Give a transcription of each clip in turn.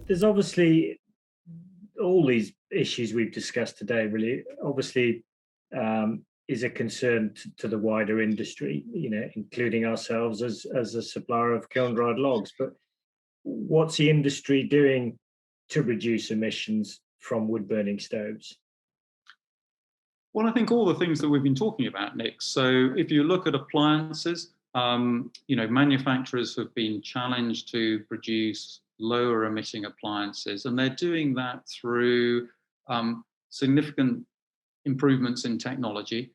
There's obviously all these issues we've discussed today, really, obviously, is a concern to the wider industry, including ourselves as a supplier of kiln dried logs. But what's the industry doing to reduce emissions from wood burning stoves? Well, I think all the things that we've been talking about, Nick. So if you look at appliances, manufacturers have been challenged to produce lower emitting appliances, and they're doing that through significant improvements in technology.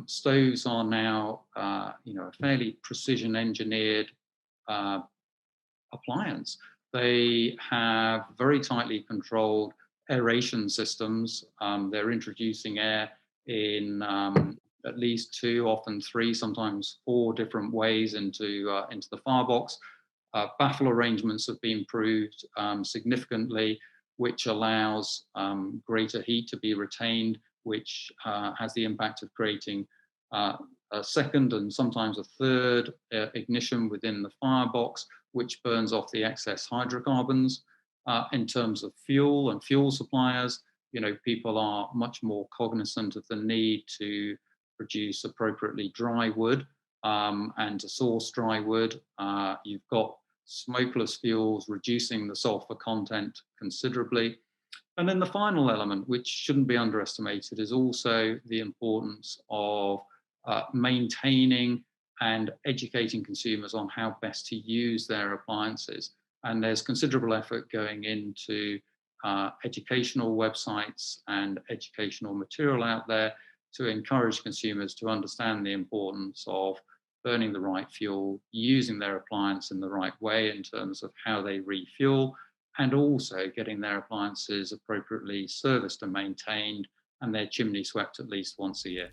Stoves are now, a fairly precision engineered uh, appliance. They have very tightly controlled aeration systems. They're introducing air in at least two, often three, sometimes four different ways into the firebox. Baffle arrangements have been improved significantly, which allows greater heat to be retained, which has the impact of creating a second and sometimes a third ignition within the firebox, which burns off the excess hydrocarbons. In terms of fuel and fuel suppliers, people are much more cognizant of the need to produce appropriately dry wood and to source dry wood. You've got smokeless fuels reducing the sulfur content considerably. And then the final element, which shouldn't be underestimated, is also the importance of maintaining and educating consumers on how best to use their appliances. And there's considerable effort going into educational websites and educational material out there to encourage consumers to understand the importance of burning the right fuel, using their appliance in the right way in terms of how they refuel, and also getting their appliances appropriately serviced and maintained and their chimney swept at least once a year.